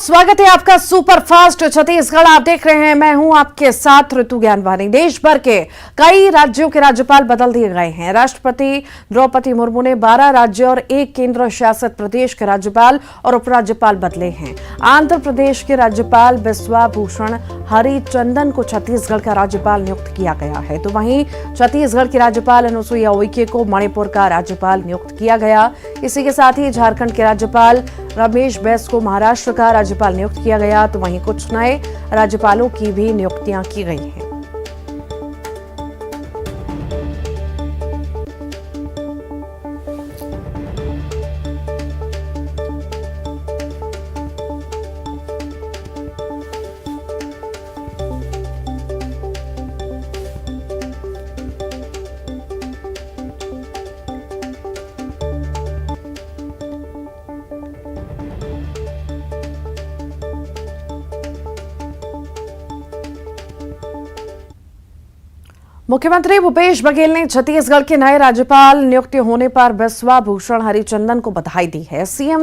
स्वागत है आपका सुपरफास्ट छत्तीसगढ़। आप देख रहे हैं, मैं हूं आपके साथ ऋतु ज्ञानवानी। देश भर के कई राज्यों के राज्यपाल बदल दिए गए हैं। राष्ट्रपति द्रौपदी मुर्मू ने 12 राज्य और 1 केंद्र शासित प्रदेश के राज्यपाल और उपराज्यपाल बदले हैं। आंध्र प्रदेश के राज्यपाल बिस्वाभूषण हरिचंदन को छत्तीसगढ़ का राज्यपाल नियुक्त किया गया है, तो वहीं छत्तीसगढ़ की राज्यपाल अनुसुईया उइके को मणिपुर का राज्यपाल नियुक्त किया गया। इसी के साथ ही झारखंड के राज्यपाल रमेश बैस को महाराष्ट्र का राज्यपाल नियुक्त किया गया, तो वहीं कुछ नए राज्यपालों की भी नियुक्तियां की गई हैं। मुख्यमंत्री भूपेश बघेल ने छत्तीसगढ़ के नए राज्यपाल नियुक्त होने पर बिस्वाभूषण हरिचंदन को बधाई दी है। सीएम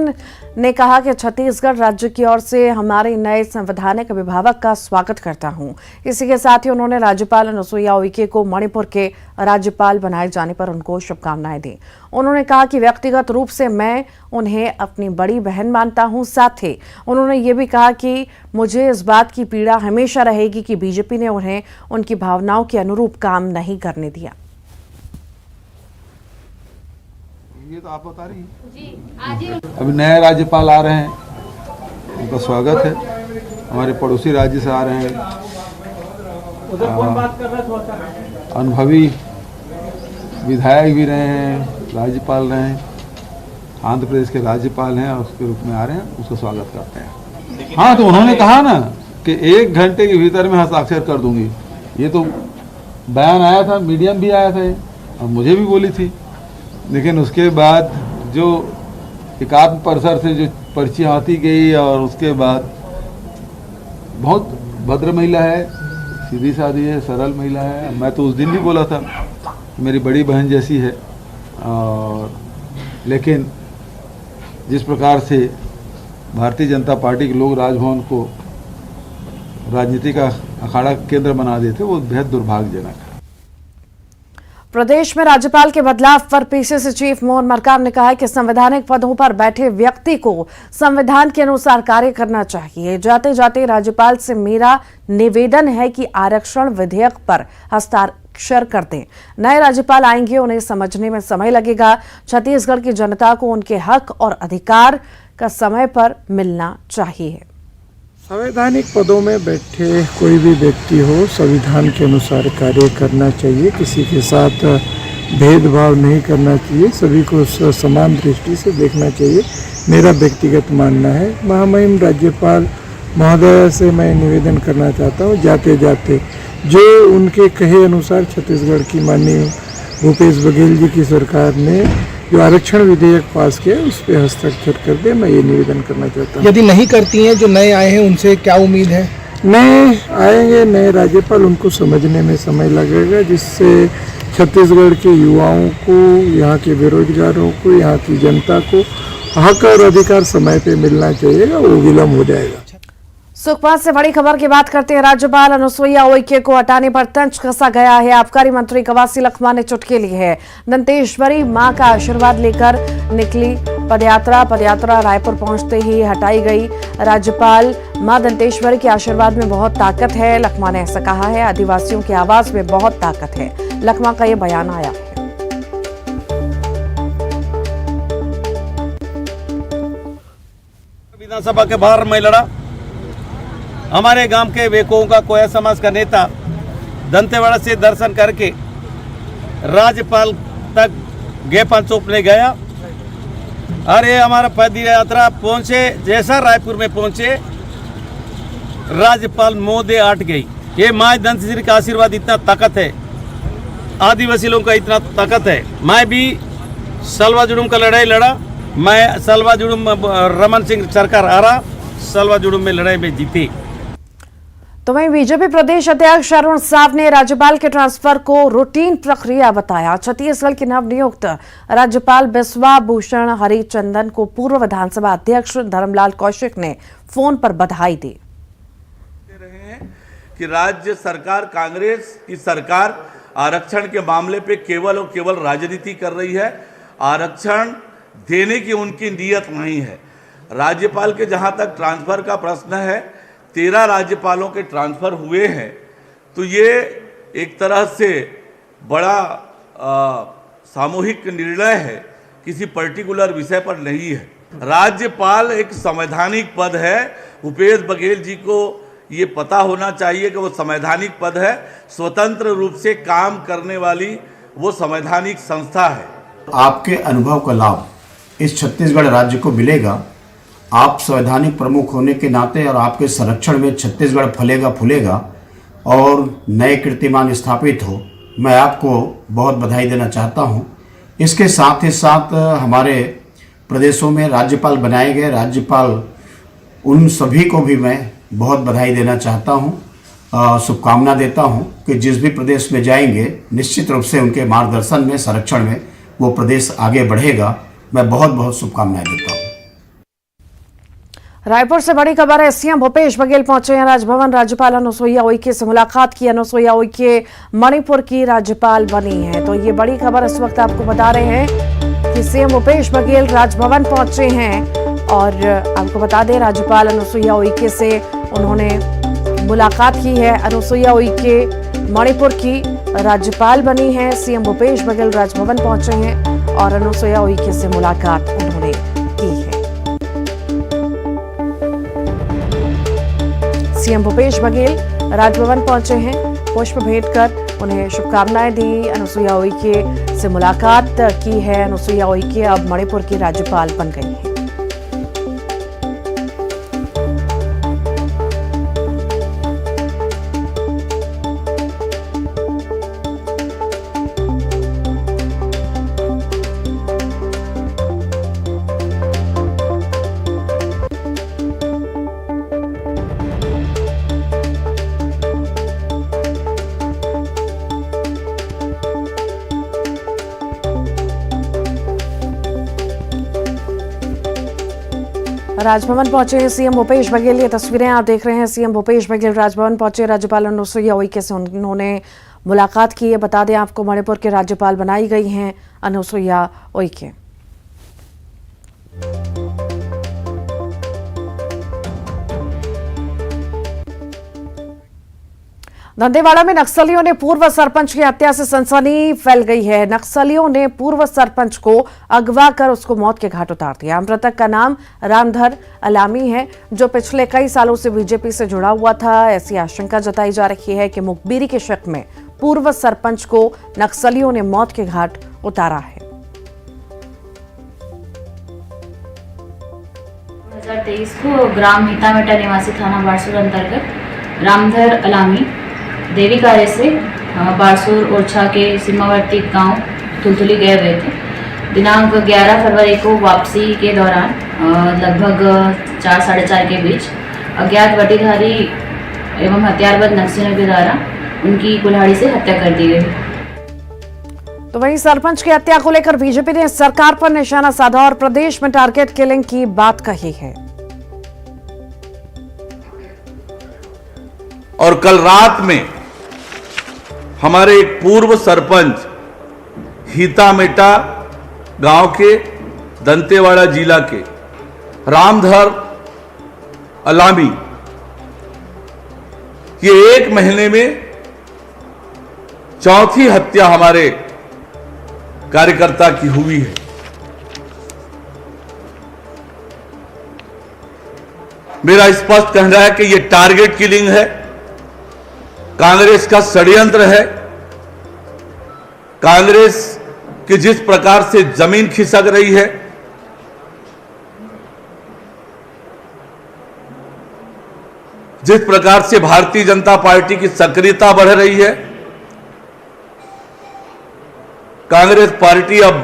ने कहा कि छत्तीसगढ़ राज्य की ओर से हमारे नए संवैधानिक अभिभावक का स्वागत करता हूं। इसी के साथ ही उन्होंने राज्यपाल अनुसुईया उइके को मणिपुर के राज्यपाल बनाए जाने पर उनको शुभकामनाएं दी। उन्होंने कहा कि व्यक्तिगत रूप से मैं उन्हें अपनी बड़ी बहन मानता हूं। साथ ही उन्होंने ये भी कहा कि मुझे इस बात की पीड़ा हमेशा रहेगी कि बीजेपी ने उन्हें उनकी भावनाओं के अनुरूप काम नहीं करने दिया। ये तो आप बता रही हैं। अभी नए राज्यपाल आ रहे हैं, उनका स्वागत है। हमारे पड़ोसी राज्य से आ रहे हैं, अनुभवी विधायक भी रहे हैं, राज्यपाल रहे हैं, आंध्र प्रदेश के राज्यपाल हैं और उसके रूप में आ रहे हैं, उसका स्वागत करते हैं। हाँ, तो उन्होंने कहा ना कि 1 घंटे के भीतर में हस्ताक्षर कर दूंगी। ये तो बयान आया था, मीडियम भी आया था और मुझे भी बोली थी, लेकिन उसके बाद जो एकात्म परिसर से जो पर्ची आती गई और उसके बाद बहुत भद्र महिला है, सीधी सादी है, सरल महिला है। मैं तो उस दिन भी बोला था मेरी बड़ी बहन जैसी है, और लेकिन जिस प्रकार से भारतीय जनता पार्टी के लोग राजभवन को राजनीति का अखाड़ा केंद्र बना देते, वो बेहद दुर्भाग्यजनक है। प्रदेश में राज्यपाल के बदलाव पर पीसीसी चीफ मोहन मरकाम ने कहा कि संवैधानिक पदों पर बैठे व्यक्ति को संविधान के अनुसार कार्य करना चाहिए। जाते जाते राज्यपाल से मेरा निवेदन है कि आरक्षण विधेयक पर हस्ताक्षर कर दें। नए राज्यपाल आएंगे, उन्हें समझने में समय लगेगा। छत्तीसगढ़ की जनता को उनके हक और अधिकार का समय पर मिलना चाहिए। संवैधानिक पदों में बैठे कोई भी व्यक्ति हो, संविधान के अनुसार कार्य करना चाहिए। किसी के साथ भेदभाव नहीं करना चाहिए, सभी को समान दृष्टि से देखना चाहिए, मेरा व्यक्तिगत मानना है। महामहिम राज्यपाल महोदय से मैं निवेदन करना चाहता हूँ, जाते जाते जो उनके कहे अनुसार छत्तीसगढ़ की माननीय भूपेश बघेल जी की सरकार ने जो आरक्षण विधेयक पास किया उस पर हस्ताक्षर कर दे, मैं ये निवेदन करना चाहता हूँ। यदि नहीं करती हैं, जो नए आए हैं उनसे क्या उम्मीद है? नए आएंगे, नए राज्यपाल, उनको समझने में समय लगेगा, जिससे छत्तीसगढ़ के युवाओं को, यहाँ के बेरोजगारों को, यहाँ की जनता को हक और अधिकार समय पे मिलना चाहिएगा, वो विलम्ब हो जाएगा। सुखपाल से बड़ी खबर की बात करते हैं। राज्यपाल अनुसुईया उइके को हटाने पर तंज कसा गया है। आबकारी मंत्री कवासी लखमा ने चुटकी ली है। दंतेश्वरी मां का आशीर्वाद लेकर निकली पदयात्रा रायपुर पहुंचते ही हटाई गई। राज्यपाल मां दंतेश्वरी के आशीर्वाद में बहुत ताकत है, लखमा ने ऐसा कहा है। आदिवासियों की आवाज में बहुत ताकत है, लखमा का यह बयान आया है। विधानसभा के बाहर मैं लड़ा। हमारे गांव के वेकों का कोया समाज का नेता दंतेवाड़ा से दर्शन करके राज्यपाल तक ज्ञापन सौंपने गया। और ये हमारा पद यात्रा पहुंचे, जैसा रायपुर में पहुंचे राज्यपाल मोदे आट गई। ये माँ दंतेश्वरी का आशीर्वाद इतना ताकत है, आदिवासी लोगों का इतना ताकत है। मैं भी सलवा जुड़ूम का लड़ाई लड़ा। मैं सलवा जुड़ूम रमन सिंह सरकार आ रहा, सलवा जुड़ूम में लड़ाई में जीती। तो वहीं बीजेपी प्रदेश अध्यक्ष अरुण साव ने राज्यपाल के ट्रांसफर को रूटीन प्रक्रिया बताया। छत्तीसगढ़ के नवनियुक्त राज्यपाल बिस्वा भूषण हरिचंदन को पूर्व विधानसभा अध्यक्ष धर्मलाल कौशिक ने फोन पर बधाई दी। कि राज्य सरकार, कांग्रेस की सरकार आरक्षण के मामले पे केवल और केवल राजनीति कर रही है। आरक्षण देने की उनकी नीयत नहीं है। राज्यपाल के जहां तक ट्रांसफर का प्रश्न है, 13 राज्यपालों के ट्रांसफर हुए हैं, तो ये एक तरह से बड़ा सामूहिक निर्णय है, किसी पर्टिकुलर विषय पर नहीं है। राज्यपाल एक संवैधानिक पद है। भूपेश बघेल जी को ये पता होना चाहिए कि वो संवैधानिक पद है, स्वतंत्र रूप से काम करने वाली वो संवैधानिक संस्था है। आपके अनुभव का लाभ इस छत्तीसगढ़ राज्य को मिलेगा। आप संवैधानिक प्रमुख होने के नाते और आपके संरक्षण में छत्तीसगढ़ फलेगा फूलेगा और नए कीर्तिमान स्थापित हो, मैं आपको बहुत बधाई देना चाहता हूं। इसके साथ ही साथ हमारे प्रदेशों में राज्यपाल बनाए गए राज्यपाल, उन सभी को भी मैं बहुत बधाई देना चाहता हूं, शुभकामना देता हूं कि जिस भी प्रदेश में जाएंगे निश्चित रूप से उनके मार्गदर्शन में, संरक्षण में वो प्रदेश आगे बढ़ेगा। मैं बहुत बहुत शुभकामनाएं देता हूं। रायपुर से बड़ी खबर है। सीएम भूपेश बघेल पहुंचे हैं राजभवन। राज्यपाल अनुसुईया उइके से मुलाकात की। अनुसुईया उइके मणिपुर की राज्यपाल बनी है। तो ये बड़ी खबर इस वक्त आपको बता रहे हैं कि सीएम भूपेश बघेल राजभवन पहुंचे हैं और आपको बता दें राज्यपाल अनुसुईया उइके से उन्होंने मुलाकात की है। अनुसुईया उइके मणिपुर की राज्यपाल बनी है। सीएम भूपेश बघेल राजभवन पहुंचे हैं और अनुसुईया उइके से मुलाकात उन्होंने की है। सीएम भूपेश बघेल राजभवन पहुंचे हैं, पुष्प भेंट कर उन्हें शुभकामनाएं दी। अनुसुईया उइके से मुलाकात की है। अनुसुईया उइके अब मणिपुर की राज्यपाल बन गई हैं। राजभवन पहुंचे हैं सीएम भूपेश बघेल। ये तस्वीरें आप देख रहे हैं। सीएम भूपेश बघेल राजभवन पहुंचे। राज्यपाल अनुसुईया उइके से उन्होंने मुलाकात की है। बता दें आपको मणिपुर के राज्यपाल बनाई गई हैं अनुसुईया उइके। दंतेवाड़ा में नक्सलियों ने पूर्व सरपंच की हत्या से सनसनी फैल गई है। नक्सलियों ने पूर्व सरपंच को अगवा कर उसको मौत के घाट उतार दिया। मृतक का नाम रामधर अलामी है, जो पिछले कई सालों से बीजेपी से जुड़ा हुआ था। ऐसी आशंका जताई जा रही है कि मुखबिरी के शक में पूर्व सरपंच को नक्सलियों ने मौत के घाट उतारा है। 2023 को ग्राम हितामेटा निवासी थाना बारसूर अंतर्गत रामधर अलामी देवी कार्य से बारसूर ओरछा के सीमावर्ती गांव तुलतुली गए हुए थे। दिनांक 11 फरवरी को वापसी के दौरान लगभग 4 साढ़े 4 के बीच अज्ञात वटीधारी एवं हथियारबंद नक्सलियों के द्वारा उनकी कुल्हाड़ी से हत्या कर दी गई। तो वहीं सरपंच की हत्या को लेकर बीजेपी ने सरकार पर निशाना साधा और प्रदेश में टारगेट किलिंग की बात कही है। और कल रात में हमारे एक पूर्व सरपंच हितामेटा गांव के दंतेवाड़ा जिला के रामधर अलामी, ये 1 महीने में चौथी हत्या हमारे कार्यकर्ता की हुई है। मेरा स्पष्ट कहना है कि यह टारगेट किलिंग है, कांग्रेस का षड्यंत्र है। कांग्रेस की जिस प्रकार से जमीन खिसक रही है, जिस प्रकार से भारतीय जनता पार्टी की सक्रियता बढ़ रही है, कांग्रेस पार्टी अब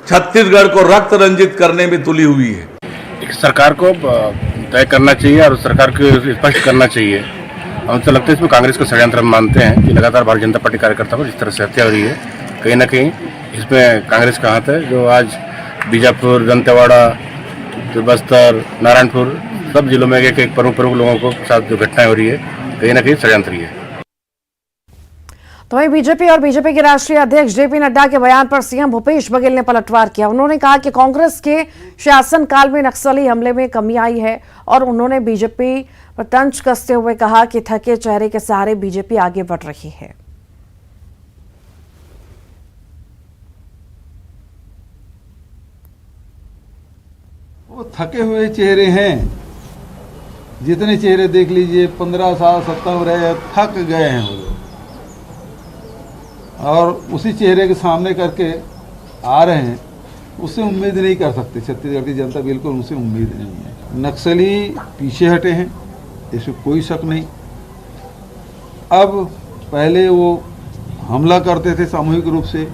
छत्तीसगढ़ को रक्त रंजित करने में तुली हुई है। सरकार को तय करना चाहिए और सरकार को स्पष्ट करना चाहिए। हमको लगता है इसमें कांग्रेस का षड्यंत्र हम मानते हैं कि लगातार भारतीय जनता पार्टी कार्यकर्ताओं को जिस तरह से हत्या हो रही है, कहीं ना कहीं इसमें कांग्रेस का हाथ है। जो आज बीजापुर, दंतेवाड़ा, बस्तर, नारायणपुर सब जिलों में एक प्रमुख लोगों को साथ जो घटनाएं हो रही है, कहीं ना कहीं षड्यंत्र ही है। तो वहीं बीजेपी और बीजेपी के राष्ट्रीय अध्यक्ष जेपी नड्डा के बयान पर सीएम भूपेश बघेल ने पलटवार किया। उन्होंने कहा कि कांग्रेस के शासनकाल में नक्सली हमले में कमी आई है और उन्होंने बीजेपी पर तंज कसते हुए कहा कि थके चेहरे के सहारे बीजेपी आगे बढ़ रही है। वो थके हुए चेहरे हैं, जितने चेहरे देख लीजिए 15 साल 17 रहे, थक गए हैं वो लोग और उसी चेहरे के सामने करके आ रहे हैं। उससे उम्मीद नहीं कर सकते, छत्तीसगढ़ की जनता बिल्कुल उनसे उम्मीद नहीं है। नक्सली पीछे हटे हैं, इसमें कोई शक नहीं। अब पहले वो हमला करते थे सामूहिक रूप से,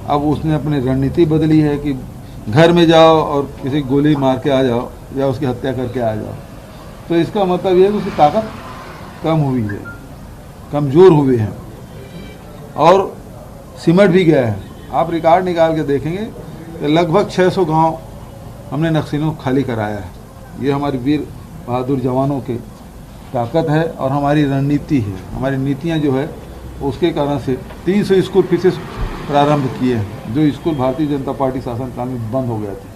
अब उसने अपनी रणनीति बदली है कि घर में जाओ और किसी गोली मार के आ जाओ या उसकी हत्या करके आ जाओ। तो इसका मतलब ये है कि उसकी ताकत कम हुई है, कमज़ोर हुए हैं और सिमट भी गया है। आप रिकॉर्ड निकाल के देखेंगे कि लगभग 600 गांव हमने नक्सलियों को खाली कराया है। ये हमारे वीर बहादुर जवानों की ताकत है और हमारी रणनीति है, हमारी नीतियां जो है उसके कारण से 300 स्कूल फिर से प्रारंभ किए हैं, जो स्कूल भारतीय जनता पार्टी शासनकाल में बंद हो गया था।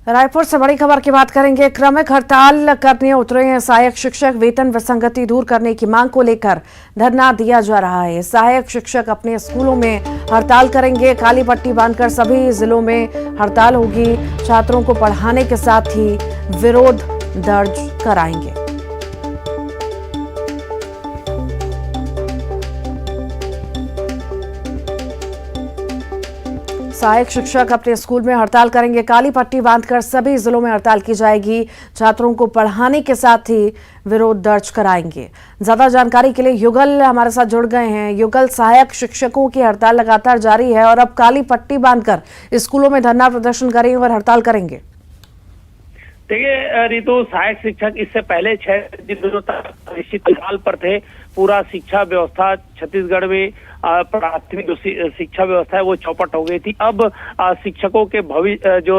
रायपुर से बड़ी खबर की बात करेंगे। क्रमिक हड़ताल करने उतरे हैं सहायक शिक्षक। वेतन विसंगति दूर करने की मांग को लेकर धरना दिया जा रहा है। सहायक शिक्षक अपने स्कूलों में हड़ताल करेंगे। काली पट्टी बांधकर सभी जिलों में हड़ताल होगी। छात्रों को पढ़ाने के साथ ही विरोध दर्ज कराएंगे। सहायक शिक्षक अपने स्कूल में हड़ताल करेंगे। काली पट्टी बांधकर सभी जिलों में हड़ताल की जाएगी। छात्रों को पढ़ाने के साथ ही विरोध दर्ज कराएंगे। ज्यादा जानकारी के लिए युगल हमारे साथ जुड़ गए हैं। युगल, सहायक शिक्षकों की हड़ताल लगातार जारी है और अब काली पट्टी बांधकर स्कूलों में धरना प्रदर्शन करेंगे और हड़ताल करेंगे। देखिए रितु, सहायक शिक्षक इससे पहले 6 दिनों तक निश्चित हड़ताल पर थे। पूरा शिक्षा व्यवस्था छत्तीसगढ़ में प्राथमिक जो शिक्षा व्यवस्था है वो चौपट हो गई थी। अब शिक्षकों के भविष्य जो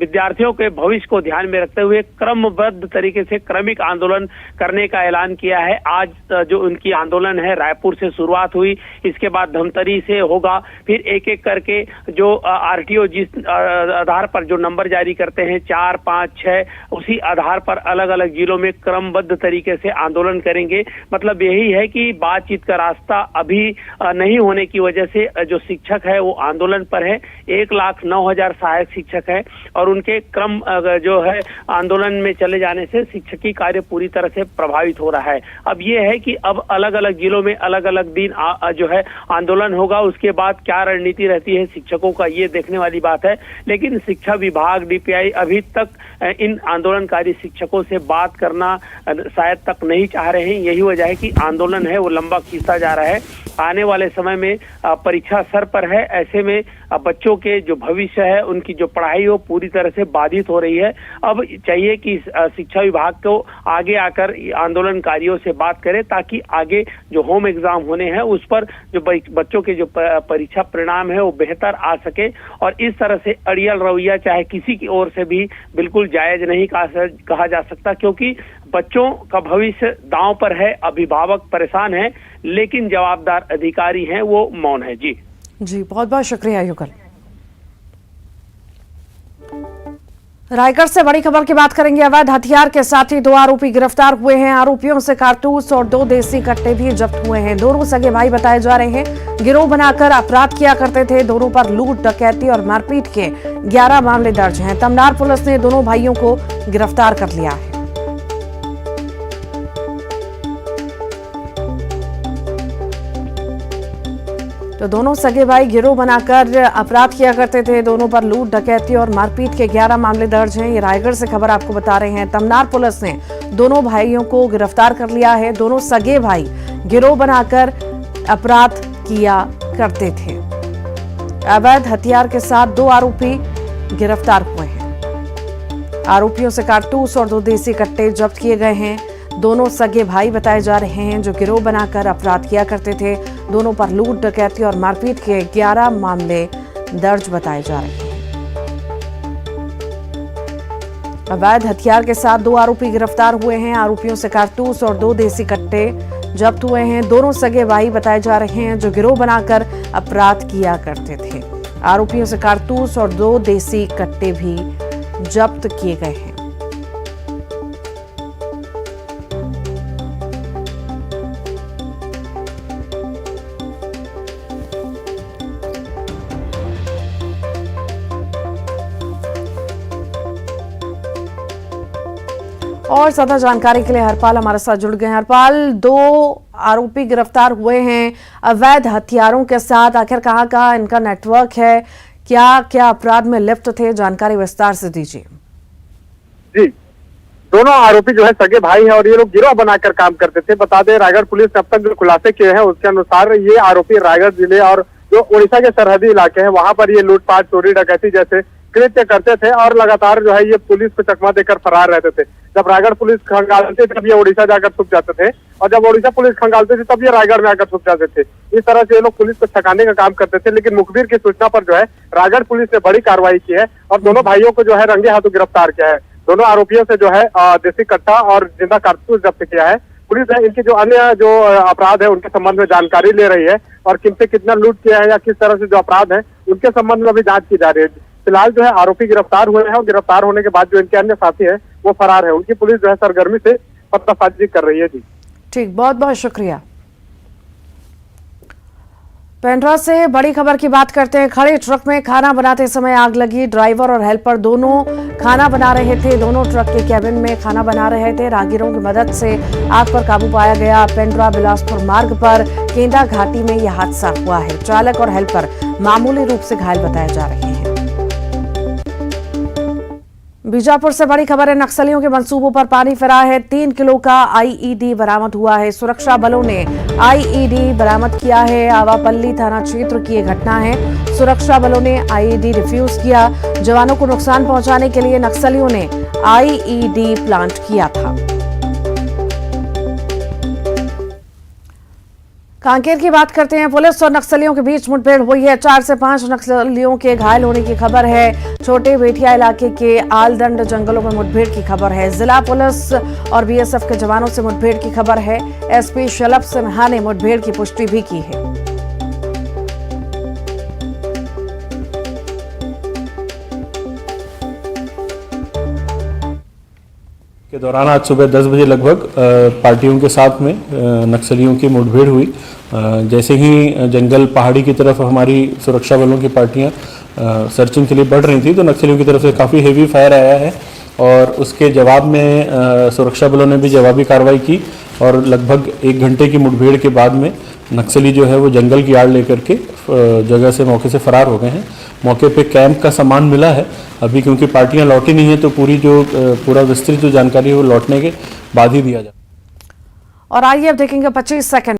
विद्यार्थियों के भविष्य को ध्यान में रखते हुए क्रमबद्ध तरीके से क्रमिक आंदोलन करने का ऐलान किया है। आज जो उनकी आंदोलन है रायपुर से शुरुआत हुई, इसके बाद धमतरी से होगा, फिर एक एक करके जो आरटीओ जिस आधार पर जो नंबर जारी करते हैं 4, 5, 6, उसी आधार पर अलग अलग जिलों में क्रमबद्ध तरीके से आंदोलन करेंगे। मतलब यही है कि बातचीत का रास्ता अभी नहीं होने की वजह से जो शिक्षक है वो आंदोलन पर है। 1,09,000 सहायक शिक्षक है और उनके क्रम जो है आंदोलन में चले जाने से शिक्षकी कार्य पूरी तरह से प्रभावित हो रहा है। अब ये है कि अब अलग अलग जिलों में अलग अलग दिन जो है आंदोलन होगा। उसके बाद क्या रणनीति रहती है शिक्षकों का, ये देखने वाली बात है। लेकिन शिक्षा विभाग, डीपीआई अभी तक इन आंदोलनकारी शिक्षकों से बात करना शायद तक नहीं चाह रहे हैं। यही वजह है कि आंदोलन है वो लंबा खींचता जा रहा है। आने वाले समय में परीक्षा सर पर है, ऐसे में बच्चों के जो भविष्य है उनकी जो पढ़ाई हो पूरी तरह से बाधित हो रही है। अब चाहिए कि शिक्षा विभाग को आगे आकर आंदोलनकारियों से बात करें ताकि आगे जो होम एग्जाम होने हैं उस पर जो बच्चों के जो परीक्षा परिणाम है वो बेहतर आ सके। और इस तरह से अड़ियल रवैया चाहे किसी की ओर से भी बिल्कुल जायज नहीं कहा जा सकता, क्योंकि बच्चों का भविष्य दांव पर है। अभिभावक परेशान है लेकिन जवाबदार अधिकारी हैं वो मौन है। जी बहुत बहुत शुक्रिया युगल। रायगढ़ से बड़ी खबर की बात करेंगे। अवैध हथियार के साथ ही 2 आरोपी गिरफ्तार हुए हैं। आरोपियों से कारतूस और 2 देसी कट्टे भी जब्त हुए हैं। दोनों सगे भाई बताए जा रहे हैं। गिरोह बनाकर अपराध किया करते थे। दोनों पर लूट, डकैती और मारपीट के 11 मामले दर्ज हैं। तमनार पुलिस ने दोनों भाइयों को गिरफ्तार कर लिया है। तो दोनों सगे भाई गिरोह बनाकर अपराध किया करते थे। दोनों पर लूट, डकैती और मारपीट के 11 मामले दर्ज हैं। ये रायगढ़ से खबर आपको बता रहे हैं। तमनार पुलिस ने दोनों भाइयों को गिरफ्तार कर लिया है। दोनों सगे भाई गिरोह बनाकर अपराध किया करते थे। अवैध हथियार के साथ 2 आरोपी गिरफ्तार हुए हैं। आरोपियों से कारतूस और 2 देसी कट्टे जब्त किए गए हैं। दोनों सगे भाई बताए जा रहे हैं जो गिरोह बनाकर अपराध किया करते थे। दोनों पर लूट, डकैती और मारपीट के 11 मामले दर्ज बताए जा रहे हैं। अवैध हथियार के साथ 2 आरोपी गिरफ्तार हुए हैं। आरोपियों से कारतूस और 2 देसी कट्टे जब्त हुए हैं। दोनों सगे भाई बताए जा रहे हैं जो गिरोह बनाकर अपराध किया करते थे। आरोपियों से कारतूस और 2 देसी कट्टे भी जब्त किए गए हैं। और ज्यादा जानकारी के लिए हरपाल हमारे साथ जुड़ गए हैं। हरपाल, 2 आरोपी गिरफ्तार हुए हैं अवैध हथियारों के साथ। आखिर कहां कहां इनका नेटवर्क है, क्या क्या अपराध में लिप्त थे, जानकारी विस्तार से दीजिए। जी, दोनों आरोपी जो है सगे भाई हैं और ये लोग गिरोह बनाकर काम करते थे। बता दें, रायगढ़ पुलिस ने अब तक जो खुलासे किए हैं उसके अनुसार ये आरोपी रायगढ़ जिले और जो उड़ीसा के सरहदी इलाके हैं वहां पर ये लूटपाट, चोरी, डकैती जैसे कृत्य करते थे और लगातार जो है ये पुलिस को चकमा देकर फरार रहते थे। जब रायगढ़ पुलिस खंगालती थी तब ये उड़ीसा जाकर छुप जाते थे और जब उड़ीसा पुलिस खंगालती थी तब ये रायगढ़ में आकर छुप जाते थे। इस तरह से ये लोग पुलिस को छकाने का काम करते थे। लेकिन मुखबिर की सूचना पर जो है रायगढ़ पुलिस ने बड़ी कार्रवाई की है और दोनों भाइयों को जो है रंगे हाथों गिरफ्तार किया है। दोनों आरोपियों से जो है देसी कट्टा और जिंदा कारतूस जब्त किया है। पुलिस है इनके जो अन्य जो अपराध है उनके संबंध में जानकारी ले रही है और किनसे कितना लूट किया है या किस तरह से जो अपराध है उनके संबंध में भी जांच की जा रही है। फिलहाल जो है आरोपी गिरफ्तार हुए हैं और गिरफ्तार होने के बाद जो इनके अन्य साथी हैं वो फरार है। उनकी पुलिस जो है सरगर्मी से पतासाजी कर रही है। जी ठीक, बहुत बहुत शुक्रिया। पेंड्रा से बड़ी खबर की बात करते हैं। खड़े ट्रक में खाना बनाते समय आग लगी। ड्राइवर और हेल्पर दोनों खाना बना रहे थे। दोनों ट्रक के कैबिन में खाना बना रहे थे। राहगीरों की मदद से आग पर काबू पाया गया। पेंड्रा बिलासपुर मार्ग पर केंदा घाटी में यह हादसा हुआ है। चालक और हेल्पर मामूली रूप से घायल बताए जा रहे हैं। बीजापुर से बड़ी खबर है। नक्सलियों के मंसूबों पर पानी फिरा है। 3 किलो का आईईडी बरामद हुआ है। सुरक्षा बलों ने आईईडी बरामद किया है। आवापल्ली थाना क्षेत्र की यह घटना है। सुरक्षा बलों ने आईईडी डिफ्यूज किया। जवानों को नुकसान पहुंचाने के लिए नक्सलियों ने आईईडी प्लांट किया था। कांकेर की बात करते हैं। पुलिस और नक्सलियों के बीच मुठभेड़ हुई है। 4 से 5 नक्सलियों के घायल होने की खबर है। छोटे बेटिया इलाके के आलदंड जंगलों में मुठभेड़ की खबर है। जिला पुलिस और बीएसएफ के जवानों से मुठभेड़ की खबर है। एसपी शलभ सिन्हा ने मुठभेड़ की पुष्टि भी की है। के दौरान आज सुबह 10 बजे लगभग पार्टियों के साथ में नक्सलियों की मुठभेड़ हुई। जैसे ही जंगल पहाड़ी की तरफ हमारी सुरक्षा बलों की पार्टियां सर्चिंग के लिए बढ़ रही थी तो नक्सलियों की तरफ से काफ़ी हेवी फायर आया है और उसके जवाब में सुरक्षा बलों ने भी जवाबी कार्रवाई की और लगभग 1 घंटे की मुठभेड़ के बाद में नक्सली जो है वो जंगल की आड़ लेकर के जगह से मौके से फरार हो गए हैं। मौके पे कैंप का सामान मिला है। अभी क्योंकि पार्टियां लौटी नहीं है तो पूरा विस्तृत जो जानकारी है वो लौटने के बाद ही दिया जाए। और आइए अब देखेंगे 25 सेकंड